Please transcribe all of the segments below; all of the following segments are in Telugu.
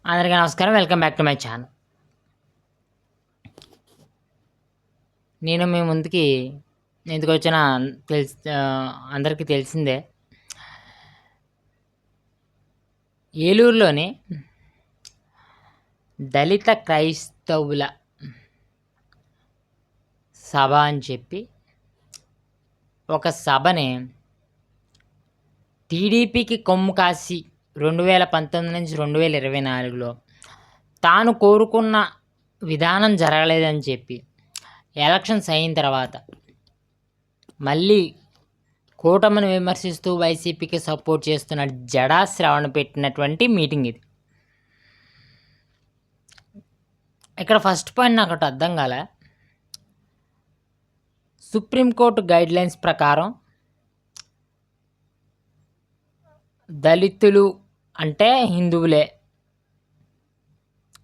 అందరికీ నమస్కారం. Welcome back to my channel. నేను మీ ముందుకి ఎందుకు వచ్చినా అందరికీ తెలిసిందే. ఏలూరులోని దళిత క్రైస్తవుల సభ అని చెప్పి ఒక సభని టీడీపీకి కొమ్ము కాసి 2019 నుంచి 2024లో తాను కోరుకున్న విధానం జరగలేదని చెప్పి ఎలక్షన్స్ అయిన తర్వాత మళ్ళీ కూటమిని విమర్శిస్తూ వైసీపీకి సపోర్ట్ చేస్తున్న జడా శ్రావణ్ పెట్టినటువంటి మీటింగ్ ఇది. ఇక్కడ ఫస్ట్ పాయింట్ నాకు ఒకటి అర్థం కాలే. సుప్రీంకోర్టు గైడ్లైన్స్ ప్రకారం దళితులు అంటే హిందువులే,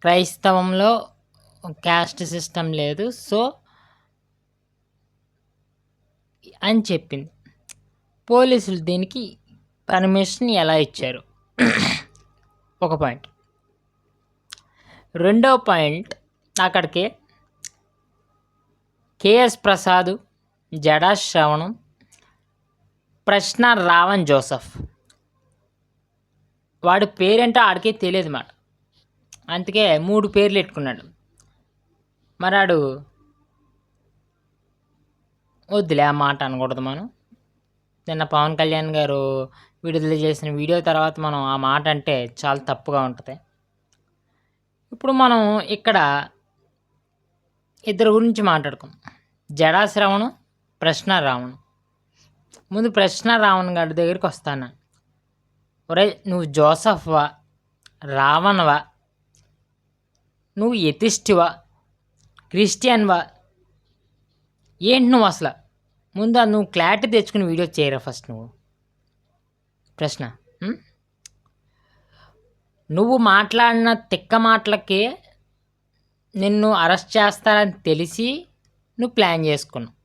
క్రైస్తవంలో క్యాస్ట్ సిస్టమ్ లేదు సో అని చెప్పింది. పోలీసులు దీనికి పర్మిషన్ ఎలా ఇచ్చారు? ఒక పాయింట్. రెండో పాయింట్, అక్కడికి కేఎస్ ప్రసాద్, జడా శ్రవణం, ప్రశ్న రావణ్ జోసెఫ్, వాడి పేరేంటో ఆడికే తెలియదు మాట, అందుకే 3 పేర్లు పెట్టుకున్నాడు. మరాడు వద్దులే ఆ మాట అనకూడదు. మనం నిన్న పవన్ కళ్యాణ్ గారు విడుదల చేసిన వీడియో తర్వాత మనం ఆ మాట అంటే చాలా తప్పుగా ఉంటుంది. ఇప్పుడు మనం ఇక్కడ ఇద్దరు గురించి మాట్లాడుకుందాం, జడా శ్రవణ్, ప్రశ్న రావణ్. ముందు ప్రశ్న రావణ్ గారి దగ్గరికి వస్తాను. ఒరే, నువ్వు జోసఫ్వా, రావణ్వా, నువ్వు ఎథిస్ట్వా, క్రిస్టియన్వా, ఏంటి నువ్వు అసలు? ముందు నువ్వు క్లారిటీ తెచ్చుకుని వీడియో చేయరా ఫస్ట్. నువ్వు ప్రశ్న, నువ్వు మాట్లాడిన తిక్క మాటలకి నిన్ను అరెస్ట్ చేస్తారని తెలిసి నువ్వు ప్లాన్ చేసుకున్నావు.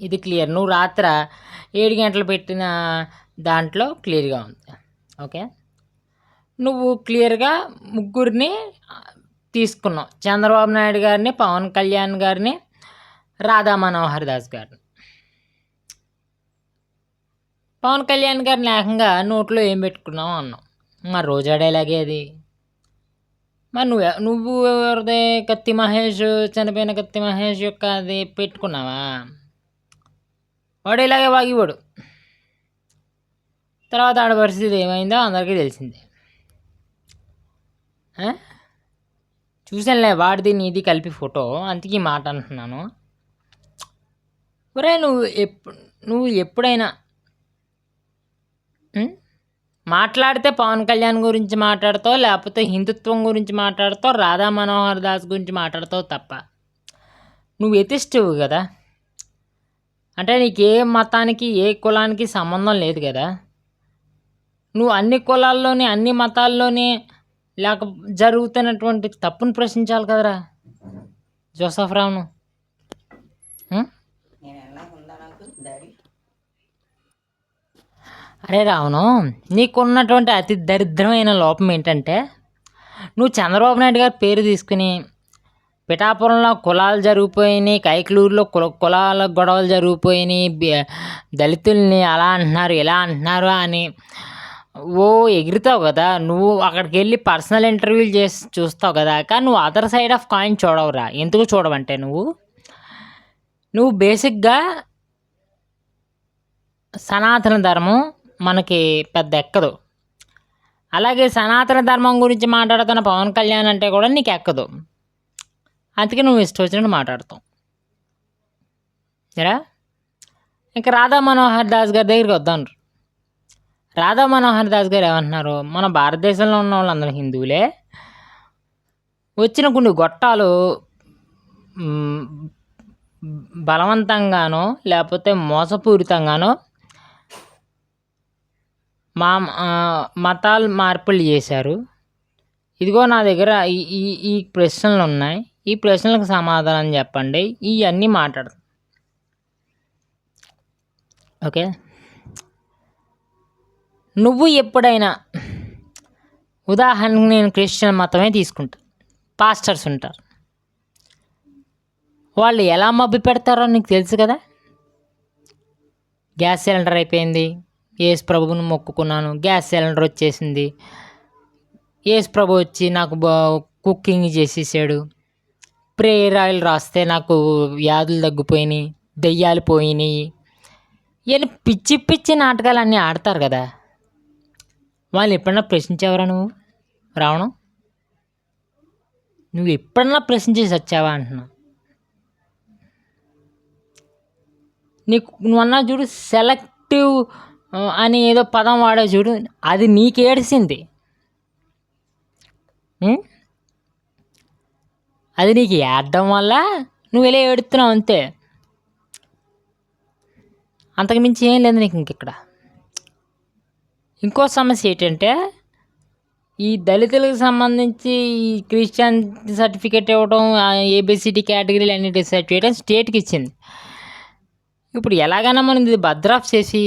ఇది క్లియర్. నువ్వు రాత్రి 7 గంటలు పెట్టిన దాంట్లో క్లియర్గా ఉంది. ఓకే, నువ్వు క్లియర్గా ముగ్గురిని తీసుకున్నావు, చంద్రబాబు నాయుడు గారిని, పవన్ కళ్యాణ్ గారిని, రాధా మనోహర్ దాస్ గారిని. పవన్ కళ్యాణ్ గారిని ఏకంగా నోట్లో ఏం పెట్టుకున్నావు అన్నావు. మరి రోజా డైలాగే అది. మరి నువ్వు ఎవరిదే కత్తి మహేష్, చనిపోయిన కత్తి మహేష్ యొక్క అది పెట్టుకున్నావా? వాడు ఇలాగే వాగివాడు. తర్వాత ఆడ పరిస్థితి ఏమైందో అందరికీ తెలిసిందే. చూసానులే వాడిది నీది కలిపి ఫోటో, అందుకే ఈ మాట అంటున్నాను. ఒరే, నువ్వు ఎప్పుడైనా మాట్లాడితే పవన్ కళ్యాణ్ గురించి మాట్లాడతావు, లేకపోతే హిందుత్వం గురించి మాట్లాడతావు, రాధా మనోహర్ దాస్ గురించి మాట్లాడతావు తప్ప నువ్వు ఎథిస్టువు కదా. అంటే నీకు ఏ మతానికి ఏ కులానికి సంబంధం లేదు కదా. నువ్వు అన్ని కులాల్లోని అన్ని మతాల్లోని లేక జరుగుతున్నటువంటి తప్పును ప్రశ్నించాలి కదరా జోసఫ్ రావును. అరే రావును, నీకున్నటువంటి అతి దరిద్రమైన లోపం ఏంటంటే నువ్వు చంద్రబాబు నాయుడు గారి పేరు తీసుకుని పిఠాపురంలో కులాలు జరిగిపోయినాయి, కైకలూరులో కులాల గొడవలు జరిగిపోయినాయి, దళితుల్ని అలా అంటున్నారు ఇలా అంటున్నారు అని ఎగురుతావు కదా. నువ్వు అక్కడికి వెళ్ళి పర్సనల్ ఇంటర్వ్యూలు చేసి చూస్తావు కదా, కానీ నువ్వు అదర్ సైడ్ ఆఫ్ కాయిన్ చూడవురా. ఎందుకు చూడవంటే నువ్వు బేసిక్గా సనాతన ధర్మం మనకి పెద్ద ఎక్కదు. అలాగే సనాతన ధర్మం గురించి మాట్లాడుతున్న పవన్ కళ్యాణ్ అంటే కూడా నీకు ఎక్కదు. అందుకే నువ్వు ఇష్టం వచ్చినట్టు మాట్లాడతావు. సరే, ఇంకా రాధా మనోహర్ దాస్ గారి దగ్గరికి వద్దాం. రాధా మనోహర్ దాస్ గారు ఏమంటున్నారు? మన భారతదేశంలో ఉన్న వాళ్ళందరూ హిందువులే, వచ్చిన కొన్ని గొట్టాలు బలవంతంగానో లేకపోతే మోసపూరితంగానో మతాలు మార్పులు చేశారు. ఇదిగో నా దగ్గర ఈ ప్రశ్నలు ఉన్నాయి, ఈ ప్రశ్నలకు సమాధానం చెప్పండి, ఇవన్నీ మాట్లాడతాం. ఓకే, నువ్వు ఎప్పుడైనా ఉదాహరణకు నేను క్రిస్టియన్ మతమే తీసుకుంటా. పాస్టర్స్ ఉంటారు, వాళ్ళు ఎలా మభ్య పెడతారో నీకు తెలుసు కదా. గ్యాస్ సిలిండర్ అయిపోయింది, యేసు ప్రభువుని మొక్కుకున్నాను, గ్యాస్ సిలిండర్ వచ్చేసింది, యేసు ప్రభు వచ్చి నాకు కుకింగ్ చేసేసాడు, ప్రేయర్ ఆయిల్ రాస్తే నాకు వ్యాధులు తగ్గిపోయినాయి, దెయ్యాలు పోయినాయి, ఇవన్నీ పిచ్చి పిచ్చి నాటకాలు అన్నీ ఆడతారు కదా. వాళ్ళు ఎప్పుడన్నా ప్రశ్నించేవరా నువ్వు? రావణం, నువ్వు ఎప్పుడన్నా ప్రశ్నించేసి వచ్చావా అంటున్నా. నువ్వు అన్నా చూడు, సెలెక్టివ్ అని ఏదో పదం వాడావు చూడు, అది నీకు ఏడిసింది. అది నీకు ఏడడం వల్ల నువ్వు ఇలా ఏడుతున్నావు అంతే, అంతకుమించి ఏం లేదు నీకు ఇక్కడ. ఇంకో సమస్య ఏంటంటే, ఈ దళితులకు సంబంధించి ఈ క్రిస్టియన్ సర్టిఫికేట్ ఇవ్వడం, ఏబిసిడి కేటగిరీలు అన్ని డిసైడ్ చేయడం స్టేట్కి ఇచ్చింది. ఇప్పుడు ఎలాగైనా మనం ఇది భద్రాఫ్ చేసి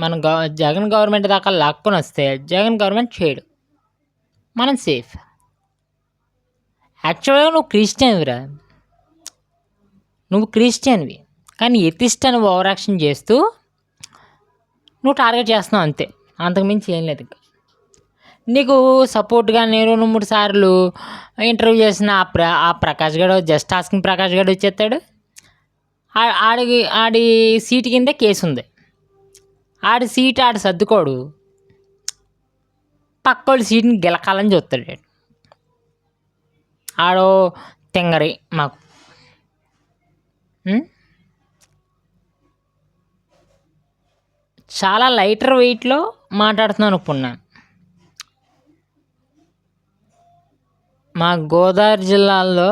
మన జగన్ గవర్నమెంట్ దాకా లాక్కొని వస్తే జగన్ గవర్నమెంట్ చేయడు, మనం సేఫ్. యాక్చువల్గా నువ్వు క్రిస్టియన్విరా, నువ్వు క్రిస్టియన్వి, కానీ ఎథిస్ట్ అని ఓవర్ యాక్షన్ చేస్తూ నువ్వు టార్గెట్ చేస్తున్నావు అంతే, అంతకుమించి ఏం లేదు. నీకు సపోర్ట్గా నేను 2-3 సార్లు ఇంటర్వ్యూ చేసిన ఆ ప్రకాష్ గడు, జస్ట్ ఆస్కింగ్ ప్రకాష్ గడు వచ్చేస్తాడు. ఆడి సీటు కిందే కేసు ఉంది, ఆడి సీట్ ఆడు సర్దుకోడు, పక్కోడి సీట్ని గెలకాలని చూస్తాడు. ఆడో తింగరి మాకు. చాలా లైటర్ వెయిట్లో మాట్లాడుతున్నాను ఇప్పుడు నేను. మా గోదావరి జిల్లాలో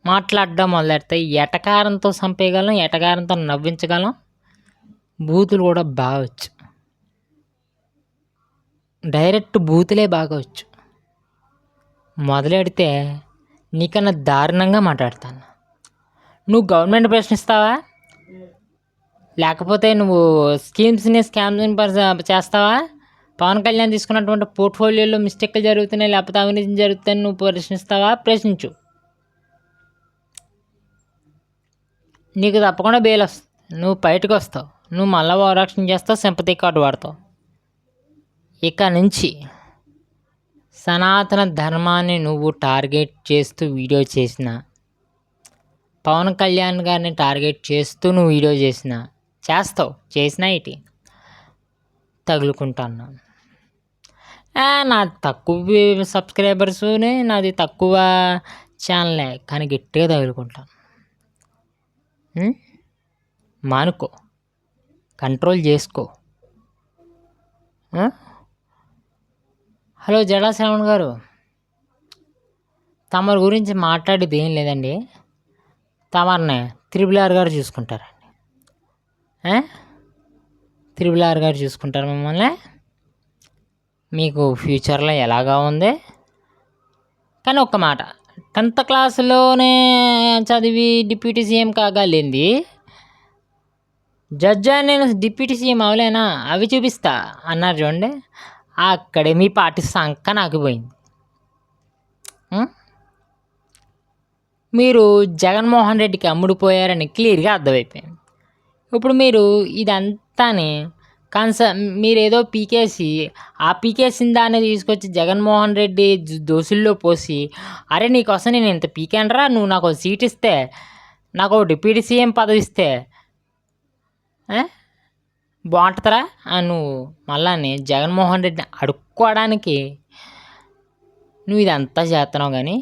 మాట్లాడడం మొదలెడితే ఎటకారంతో చంపేయగలం, ఎటకారంతో నవ్వించగలం, బూతులు కూడా బాగొచ్చు, డైరెక్ట్ బూతులే బాగొచ్చు. మొదలెడితే నీకన్నా దారుణంగా మాట్లాడతాను. నువ్వు గవర్నమెంట్ ప్రశ్నిస్తావా, లేకపోతే నువ్వు స్కీమ్స్ని చేస్తావా, పవన్ కళ్యాణ్ తీసుకున్నటువంటి పోర్ట్ఫోలియోలో మిస్టేక్లు జరుగుతున్నాయి, లేకపోతే అవినీతి జరుగుతాయని నువ్వు ప్రశ్నిస్తావా? ప్రశ్నించు, నీకు తప్పకుండా బెయిల్ వస్తుంది, నువ్వు బయటకు వస్తావు, నువ్వు మళ్ళీ ఓవరాక్షన్ చేస్తావు, సింపతి కార్డు వాడతావు. ఇక నుంచి సనాతన ధర్మాన్ని నువ్వు టార్గెట్ చేస్తూ వీడియో చేసిన, పవన్ కళ్యాణ్ గారిని టార్గెట్ చేస్తూ నువ్వు వీడియో చేసినా ఇటీ తగులుకుంటాను. నాది తక్కువ సబ్స్క్రైబర్సునే, నాది తక్కువ ఛానలే, కానీ గట్టిగా తగులుకుంటాను. మానుకో, కంట్రోల్ చేసుకో. హలో జడా శ్రవణ్ గారు, తమరి గురించి మాట్లాడేది ఏం లేదండి, తమరిని త్రిబుల్ గారు చూసుకుంటారండి. త్రిబుల్ గారు చూసుకుంటారు మిమ్మల్ని, మీకు ఫ్యూచర్లో ఎలాగా ఉంది. కానీ ఒక్క మాట, 10th క్లాసులోనే చదివి డిప్యూటీ సీఎం కాగలింది, జడ్జా నేను డిప్యూటీ సీఎం అవలేనా అవి చూపిస్తా అన్నారు చూడండి, అక్కడే మీ పార్టీ సంక నాకు పోయింది. మీరు జగన్మోహన్ రెడ్డికి అమ్ముడుపోయారని క్లియర్గా అర్థమైపోయింది. ఇప్పుడు మీరు ఇదంతాని మీరేదో పీకేసి, ఆ పీకేసిన దాన్ని తీసుకొచ్చి జగన్మోహన్ రెడ్డి దోసుల్లో పోసి, అరే నీకోసం నేను ఇంత పీకానరా, నువ్వు నాకు సీట్ ఇస్తే, నాకు డిప్యూటీ సీఎం పదవి ఇస్తే బాగుంటుందిరా, నువ్వు మళ్ళీ జగన్మోహన్ రెడ్డిని అడుక్కోవడానికి నువ్వు ఇదంతా చేస్తున్నావు. కానీ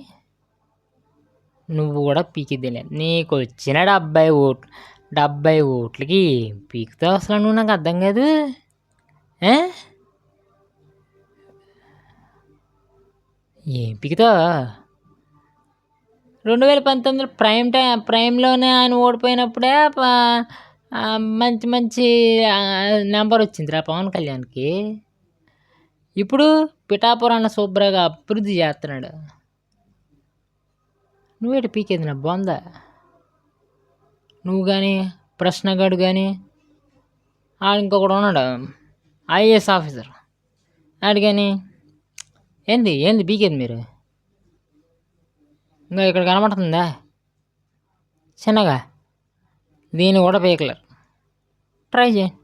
నువ్వు కూడా పీకిద్దిలేదు, నీకు వచ్చిన 70 ఓట్లకి పీకుతావు అసలు, నువ్వు నాకు అర్థం కాదు. ఏం పీకుతావు? 2019 ప్రైమ్లోనే ఆయన ఓడిపోయినప్పుడే మంచి నెంబర్ వచ్చిందిరా పవన్ కళ్యాణ్కి. ఇప్పుడు పిఠాపురాన్ని శుభ్రంగా అభివృద్ధి చేస్తున్నాడు, నువ్వేటి పీకేది నా బొందా. నువ్వు కానీ ప్రశ్నగాడు కానీ ఇంకొకడు ఉన్నాడు ఐఏఎస్ ఆఫీసర్, ఆడు కానీ ఏంది ఏంది బీకేది మీరు? ఇంకా ఇక్కడ కనబడుతుందా చిన్నగా? దీన్ని కూడా పీకలేరు. ట్రై చేయండి,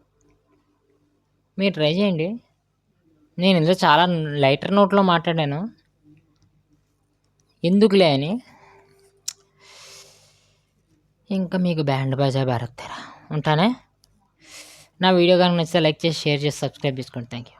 మీరు ట్రై చేయండి. నేను ఇందులో చాలా లైటర్ నోట్లో మాట్లాడాను, ఎందుకులే అని. ఇంకా మీకు బ్యాండ్ బాజా భారత్ ఉంటానే. నా వీడియో కనుక నచ్చితే లైక్ చేసి షేర్ చేసి సబ్స్క్రైబ్ చేసుకోండి. Thank you.